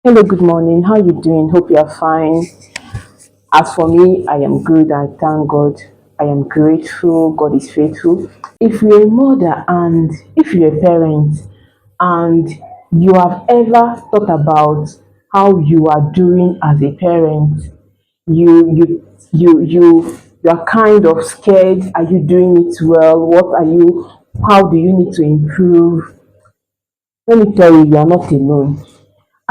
Hello, good morning. How you doing? Hope you are fine. As for me, I am good. I thank God. I am grateful. God is faithful. If you're a mother and if you're a parent and you have ever thought about how you are doing as a parent, you are kind of scared. Are you doing it well? How do you need to improve? Let me tell you, you are not alone.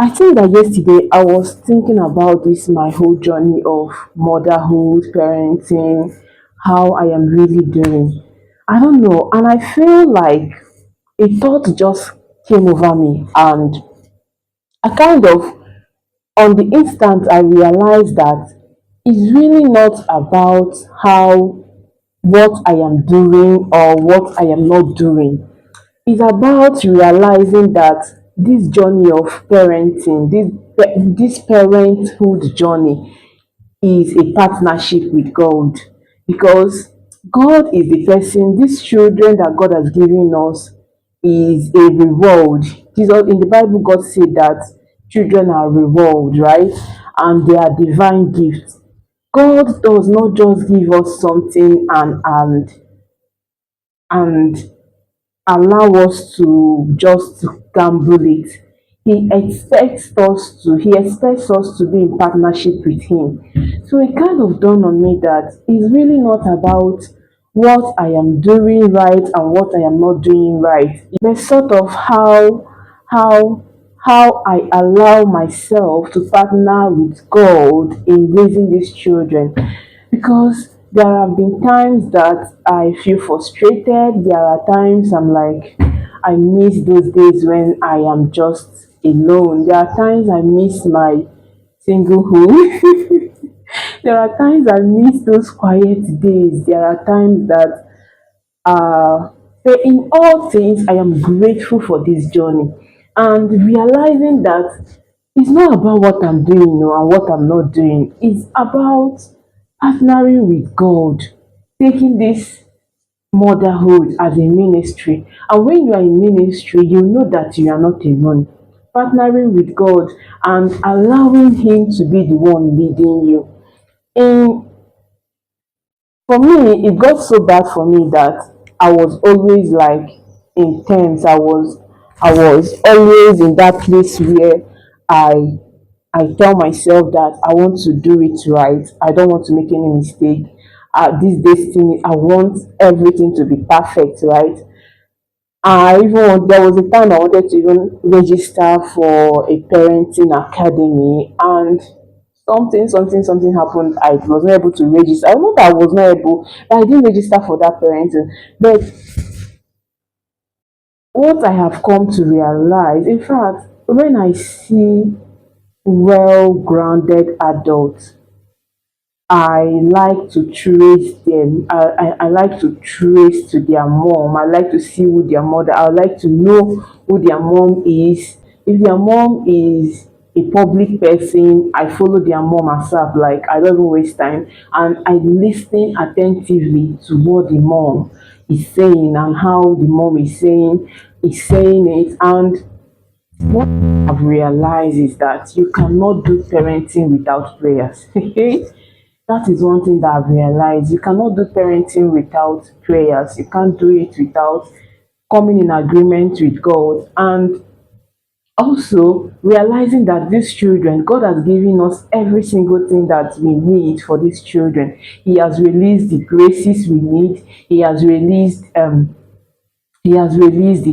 I think that yesterday I was thinking about this my whole journey of motherhood, parenting, how I am really doing. I don't know, and I feel like a thought just came over me, and I kind of, on the instant, I realized that it's really not about how what I am doing or what I am not doing. It's about realizing that this journey of parenting, this parenthood journey is a partnership with God, because God is the person, these children that God has given us is a reward. Jesus in the Bible, God said that children are reward, right? And they are divine gifts. God does not just give us something and allow us to just gamble it. He expects us to be in partnership with him. So it kind of dawned on me that it's really not about what I am doing right and what I am not doing right. It's sort of how how I allow myself to partner with God in raising these children, because there have been times that I feel frustrated. There are times I'm like, I miss those days when I am just alone. There are times I miss my singlehood. There are times I miss those quiet days. There are times that but in all things, I am grateful for this journey and realizing that it's not about what I'm doing or what I'm not doing. It's about partnering with God, taking this motherhood as a ministry. And when you are in ministry, you know that you are not alone. Partnering with God and allowing Him to be the one leading you. In For me, it got so bad for me that I was always like intense. I was always in that place where I I tell myself that I want to do it right. I don't want to make any mistake. This destiny, I want everything to be perfect, right? There was a time I wanted to even register for a parenting academy, and something happened. I was not able to register. I know that I was not able, but I didn't register for that parenting. But what I have come to realize, in fact, when I see well grounded adults, I like to trace them. I like to trace to their mom. I like to see who their mother. I like to know who their mom is. If their mom is a public person, I follow their mom herself. Like, I don't even waste time, and I listen attentively to what the mom is saying and how the mom is saying it. And what I've realized is that you cannot do parenting without prayers. That is one thing that I've realized. You cannot do parenting without prayers. You can't do it without coming in agreement with God. And also realizing that these children, God has given us every single thing that we need for these children. He has released the graces we need. He has released the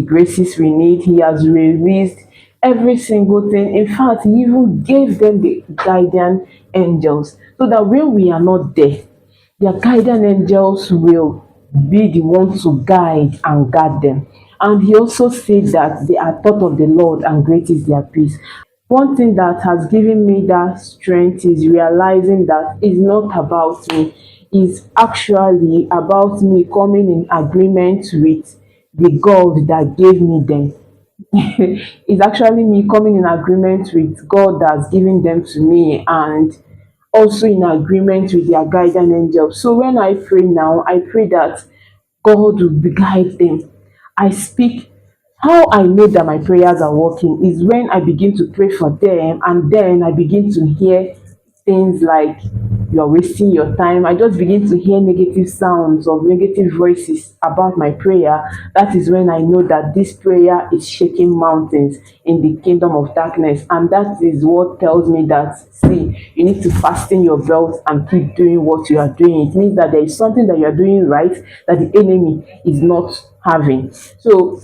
graces we need. He has released every single thing. In fact, He even gave them the guardian angels so that when we are not there, their guardian angels will be the ones to guide and guard them. And He also said that they are taught of the Lord and great is their peace. One thing that has given me that strength is realizing that it's not about me, it's actually about me coming in agreement with the God that gave me them. It's actually me coming in agreement with God that's given them to me, and also in agreement with their guardian angel. So when I pray now, I pray that God will guide them. I speak How I know that my prayers are working is when I begin to pray for them and then I begin to hear things like you're wasting your time. I just begin to hear negative sounds or negative voices about my prayer. That is when I know that this prayer is shaking mountains in the kingdom of darkness. And that is what tells me that, see, you need to fasten your belt and keep doing what you are doing. It means that there is something that you are doing right that the enemy is not having. So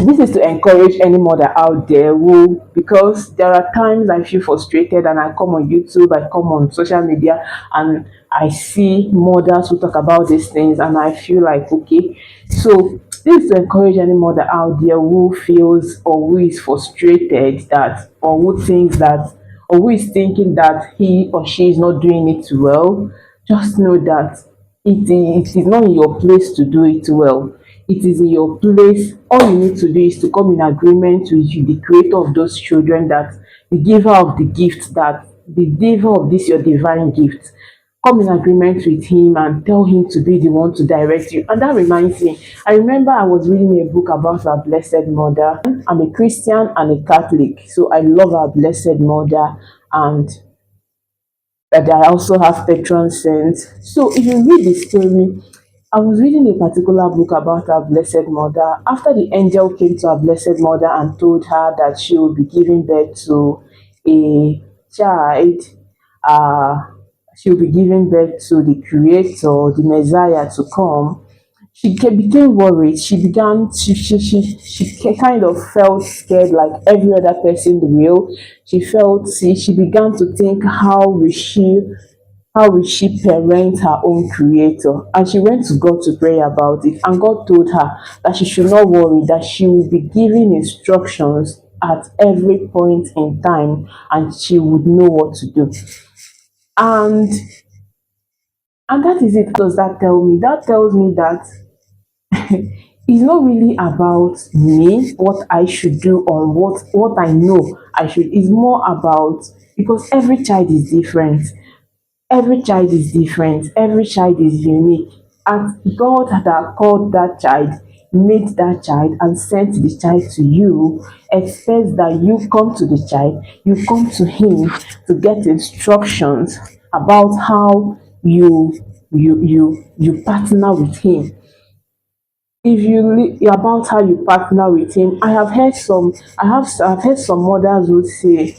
this is to encourage any mother out there who, because there are times I feel frustrated and I come on YouTube, I come on social media, and I see mothers who talk about these things, and I feel like, okay, so this is to encourage any mother out there who feels or who is frustrated that, or who thinks that, or who is thinking that he or she is not doing it well. Just know that it is not in your place to do it well. It is in your place. All you need to do is to come in agreement with you, the creator of those children, that the giver of the gift, that the giver of this your divine gift. Come in agreement with him and tell him to be the one to direct you. And that reminds me, I remember I was reading a book about our Blessed Mother. I'm a Christian and a Catholic, so I love our Blessed Mother, and that I also have patron saints. So if you read the story, I was reading a particular book about our Blessed Mother. After the angel came to our Blessed Mother and told her that she would be giving birth to a child, uh, she will be giving birth to the Creator, the Messiah to come. Became worried. She kind of felt scared like every other person will. She began to think, how will she parent her own creator? And she went to God to pray about it. And God told her that she should not worry, that she will be giving instructions at every point in time and she would know what to do. And that is it. What does that tell me? That tells me that it's not really about me, what I should do or what I know I should. It's more about, because every child is different. Every child is different. Every child is unique. And God that called that child, made that child, and sent the child to you, expects that you come to the child, you come to him to get instructions about how you partner with him. If about how you partner with him, I've heard some mothers who say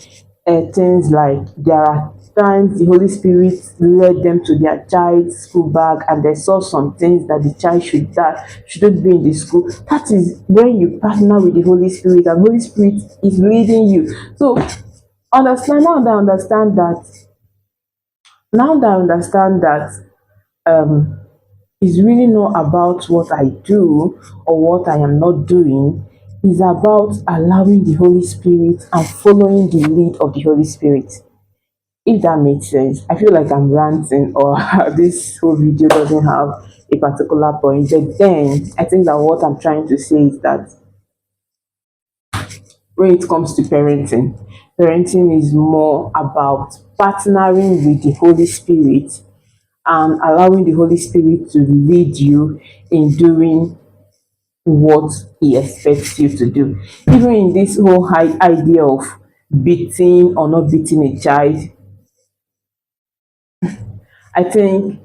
things like there are times the Holy Spirit led them to their child's school bag and they saw some things that the child shouldn't be in the school. That is when you partner with the Holy Spirit and Holy Spirit is leading you. So understand now that I understand that now that I understand that um it's really not about what I do or what I am not doing. It's about allowing the Holy Spirit and following the lead of the Holy Spirit. If that makes sense. I feel like I'm ranting or this whole video doesn't have a particular point. But then I think that what I'm trying to say is that when it comes to parenting, parenting is more about partnering with the Holy Spirit and allowing the Holy Spirit to lead you in doing what He expects you to do. Even in this whole high idea of beating or not beating a child, I think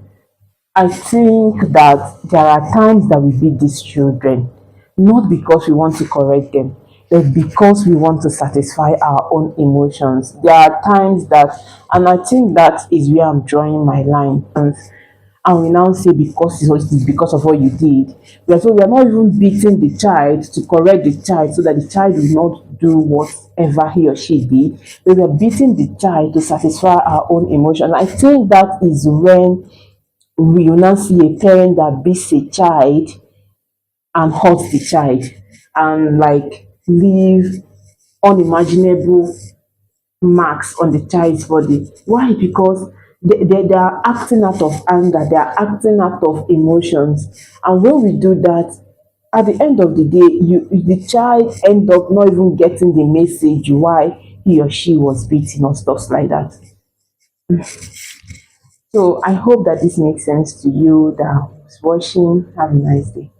I think that there are times that we beat these children, not because we want to correct them, but because we want to satisfy our own emotions. There are times that, and I think that is where I'm drawing my line. And we now say because it's because of what you did. We are not even beating the child to correct the child so that the child will not do whatever he or she did. We are beating the child to satisfy our own emotions. I think that is when we will now see a parent that beats a child and hurts the child and like leave unimaginable marks on the child's body. Why? Because they are acting out of anger, they are acting out of emotions. And when we do that, at the end of the day, the child end up not even getting the message why he or she was beaten or stuff like that. So I hope that this makes sense to you that was watching. Have a nice day.